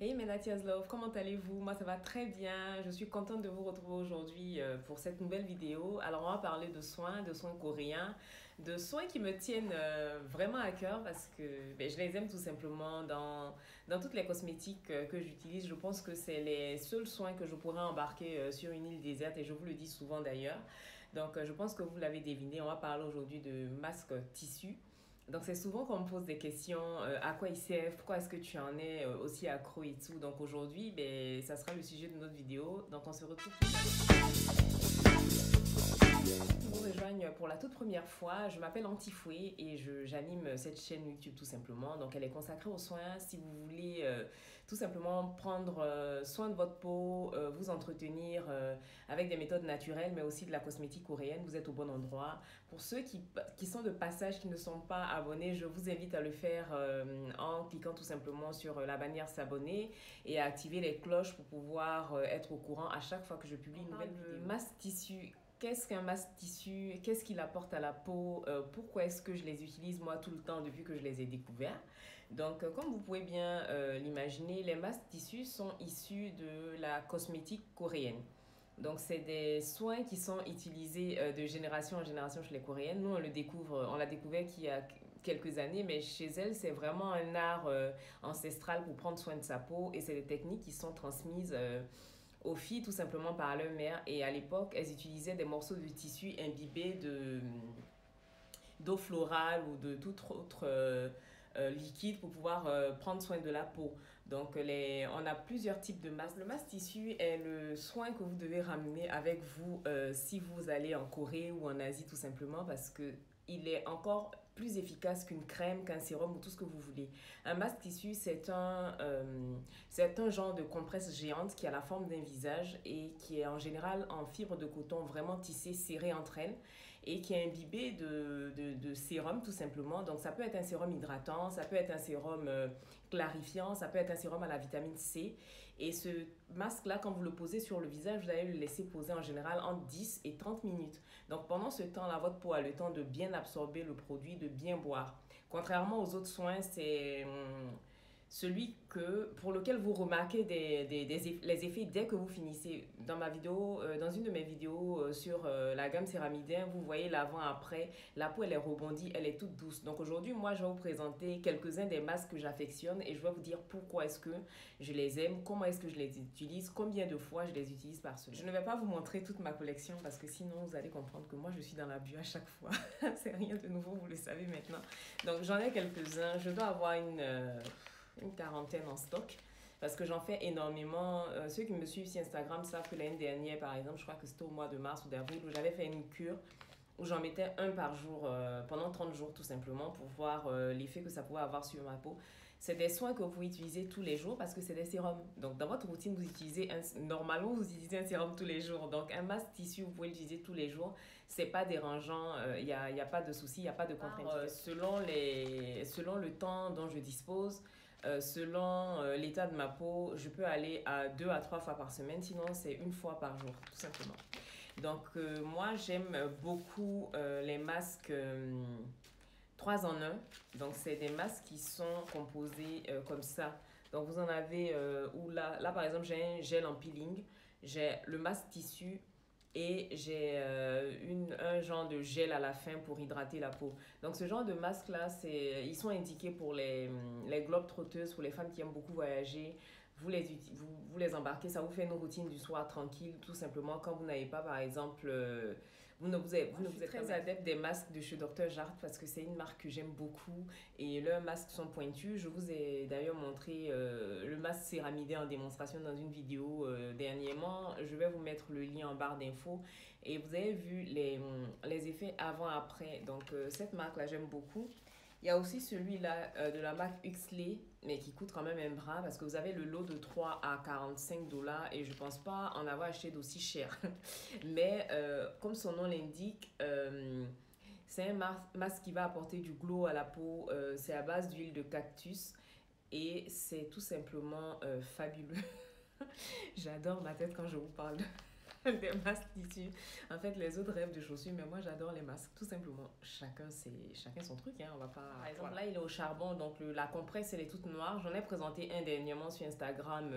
Hey Menatias Love, comment allez-vous? Moi ça va très bien, je suis contente de vous retrouver aujourd'hui pour cette nouvelle vidéo. Alors on va parler de soins coréens, de soins qui me tiennent vraiment à cœur parce que je les aime tout simplement dans toutes les cosmétiques que j'utilise. Je pense que c'est les seuls soins que je pourrais embarquer sur une île déserte et je vous le dis souvent d'ailleurs. Donc je pense que vous l'avez deviné, on va parler aujourd'hui de masques tissus. Donc, c'est souvent qu'on me pose des questions, à quoi ils servent, pourquoi est-ce que tu en es aussi accro et tout. Donc, aujourd'hui, ça sera le sujet de notre vidéo. Donc, on se retrouve tout à l'heure. Vous rejoignent pour la toute première fois, je m'appelle Antifoué et j'anime cette chaîne YouTube tout simplement. Donc elle est consacrée aux soins. Si vous voulez tout simplement prendre soin de votre peau, vous entretenir avec des méthodes naturelles mais aussi de la cosmétique coréenne, vous êtes au bon endroit. Pour ceux qui sont de passage, qui ne sont pas abonnés, je vous invite à le faire en cliquant tout simplement sur la bannière s'abonner et à activer les cloches pour pouvoir être au courant à chaque fois que je publie une nouvelle vidéo. Masque tissu. Qu'est-ce qu'un masque tissu? Qu'est-ce qu'il apporte à la peau? Pourquoi est-ce que je les utilise moi tout le temps depuis que je les ai découverts? Donc, comme vous pouvez bien l'imaginer, les masques tissus sont issus de la cosmétique coréenne. Donc, c'est des soins qui sont utilisés de génération en génération chez les Coréennes. Nous, on l'a découvert qu'il y a quelques années, mais chez elles, c'est vraiment un art ancestral pour prendre soin de sa peau et c'est des techniques qui sont transmises aux filles tout simplement par leur mère. Et à l'époque, elles utilisaient des morceaux de tissu imbibés d'eau florale ou de tout autre liquide pour pouvoir prendre soin de la peau. Donc, on a plusieurs types de masques. Le masque tissu est le soin que vous devez ramener avec vous si vous allez en Corée ou en Asie tout simplement parce que il est encore plus efficace qu'une crème, qu'un sérum ou tout ce que vous voulez. Un masque tissu, c'est un genre de compresse géante qui a la forme d'un visage et qui est en général en fibre de coton vraiment tissée, serrée entre elles et qui est imbibé de sérum tout simplement. Donc ça peut être un sérum hydratant, ça peut être un sérum clarifiant, ça peut être un sérum à la vitamine C. Et ce masque-là, quand vous le posez sur le visage, vous allez le laisser poser en général entre 10 et 30 minutes. Donc pendant ce temps-là, votre peau a le temps de bien absorber le produit, de bien boire. Contrairement aux autres soins, c'est celui pour lequel vous remarquez les effets dès que vous finissez. Dans une de mes vidéos sur la gamme céramidien, vous voyez l'avant-après. La peau, elle est rebondie, elle est toute douce. Donc aujourd'hui, moi, je vais vous présenter quelques-uns des masques que j'affectionne et je vais vous dire pourquoi est-ce que je les aime, comment est-ce que je les utilise, combien de fois je les utilise par semaine. Je ne vais pas vous montrer toute ma collection parce que sinon, vous allez comprendre que moi, je suis dans l'abus à chaque fois. C'est rien de nouveau, vous le savez maintenant. Donc j'en ai quelques-uns. Je dois avoir une quarantaine en stock parce que j'en fais énormément. Ceux qui me suivent sur Instagram savent que l'année dernière, par exemple, je crois que c'était au mois de mars ou d'avril, où j'avais fait une cure où j'en mettais un par jour pendant 30 jours tout simplement pour voir l'effet que ça pouvait avoir sur ma peau. C'est des soins que vous pouvez utiliser tous les jours parce que c'est des sérums. Donc dans votre routine, normalement vous utilisez un sérum tous les jours. Donc un masque tissu, vous pouvez l'utiliser tous les jours. C'est pas dérangeant, y a pas de souci, il n'y a pas de contre-indication. Selon le temps dont je dispose, selon l'état de ma peau, je peux aller à 2 à 3 fois par semaine. Sinon, c'est une fois par jour, tout simplement. Donc, moi, j'aime beaucoup les masques 3 en un. Donc, c'est des masques qui sont composés comme ça. Donc, vous en avez où là, par exemple, j'ai un gel en peeling, j'ai le masque tissu et j'ai un genre de gel à la fin pour hydrater la peau. Donc, ce genre de masques-là, ils sont indiqués pour les globetrotteuses, pour les femmes qui aiment beaucoup voyager. Vous les embarquez, ça vous fait une routine du soir tranquille, tout simplement. Quand vous n'avez pas, par exemple, vous ne vous êtes très adepte des masques de chez Dr. Jart parce que c'est une marque que j'aime beaucoup et leurs masques sont pointus. Je vous ai d'ailleurs montré le masque céramidé en démonstration dans une vidéo dernièrement. Je vais vous mettre le lien en barre d'infos et vous avez vu les effets avant-après. Donc, cette marque-là, j'aime beaucoup. Il y a aussi celui-là de la marque Huxley, mais qui coûte quand même un bras parce que vous avez le lot de 3 à 45 dollars et je pense pas en avoir acheté d'aussi cher. Mais comme son nom l'indique, c'est un masque qui va apporter du glow à la peau. C'est à base d'huile de cactus et c'est tout simplement fabuleux. J'adore ma tête quand je vous parle. des masques tissus. En fait, les autres rêvent de chaussures, mais moi j'adore les masques. Tout simplement, chacun son truc, hein. On va pas. Par exemple, là il est au charbon, donc la compresse elle est toute noire. J'en ai présenté un dernièrement sur Instagram.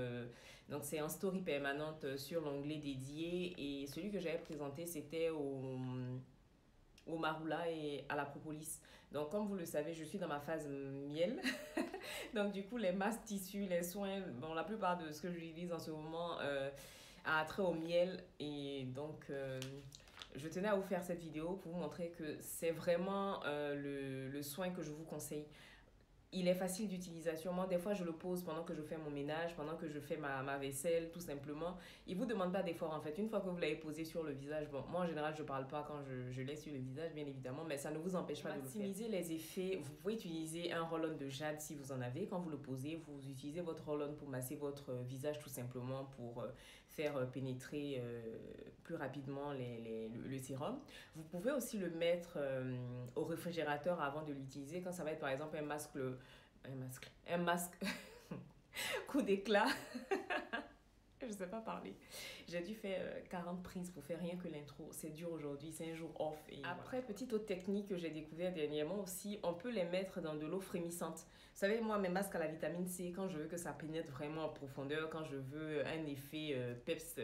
Donc c'est en story permanente sur l'onglet dédié. Et celui que j'avais présenté, c'était au marula et à la propolis. Donc, comme vous le savez, je suis dans ma phase miel. Donc, du coup, les masques tissus, les soins, bon, la plupart de ce que j'utilise en ce moment a trait au miel. Et donc, je tenais à vous faire cette vidéo pour vous montrer que c'est vraiment le soin que je vous conseille. Il est facile d'utilisation. Moi, des fois, je le pose pendant que je fais mon ménage, pendant que je fais ma vaisselle, tout simplement. Il ne vous demande pas d'effort, en fait. Une fois que vous l'avez posé sur le visage, bon, moi, en général, je ne parle pas quand je l'ai sur le visage, bien évidemment, mais ça ne vous empêche pas de le faire. Maximiser les effets, vous pouvez utiliser un roll-on de jade si vous en avez. Quand vous le posez, vous utilisez votre roll-on pour masser votre visage, tout simplement, pour faire pénétrer plus rapidement le sérum. Vous pouvez aussi le mettre au réfrigérateur avant de l'utiliser, quand ça va être, par exemple, un masque coup d'éclat. Je ne sais pas parler. J'ai dû faire 40 prises pour faire rien que l'intro. C'est dur aujourd'hui, c'est un jour off. Et après, voilà. Petite autre technique que j'ai découvert dernièrement aussi, on peut les mettre dans de l'eau frémissante. Vous savez, moi, mes masques à la vitamine C, quand je veux que ça pénètre vraiment en profondeur, quand je veux un effet peps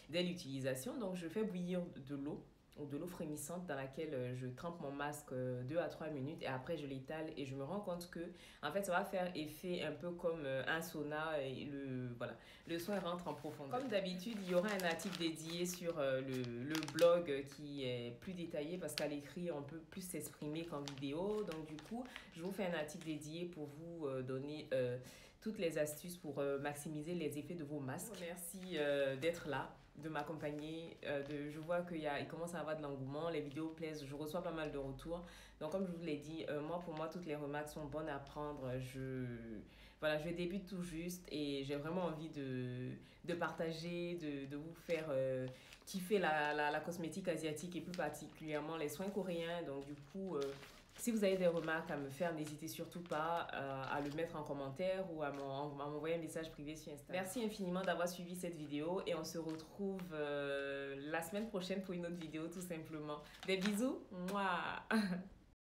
dès l'utilisation, donc je fais bouillir de l'eau ou de l'eau frémissante dans laquelle je trempe mon masque 2 à 3 minutes et après je l'étale et je me rends compte que en fait ça va faire effet un peu comme un sauna et le soin rentre en profondeur. Comme d'habitude, il y aura un article dédié sur le blog qui est plus détaillé parce qu'à l'écrit on peut plus s'exprimer qu'en vidéo, donc du coup je vous fais un article dédié pour vous donner toutes les astuces pour maximiser les effets de vos masques. Merci d'être là, de m'accompagner. Je vois qu'il commence à avoir de l'engouement, les vidéos plaisent, je reçois pas mal de retours. Donc comme je vous l'ai dit, pour moi, toutes les remarques sont bonnes à prendre. Je débute tout juste et j'ai vraiment envie de partager, de vous faire kiffer la cosmétique asiatique et plus particulièrement les soins coréens. Donc du coup... si vous avez des remarques à me faire, n'hésitez surtout pas à le mettre en commentaire ou à m'envoyer un message privé sur Instagram. Merci infiniment d'avoir suivi cette vidéo et on se retrouve la semaine prochaine pour une autre vidéo tout simplement. Des bisous, moi.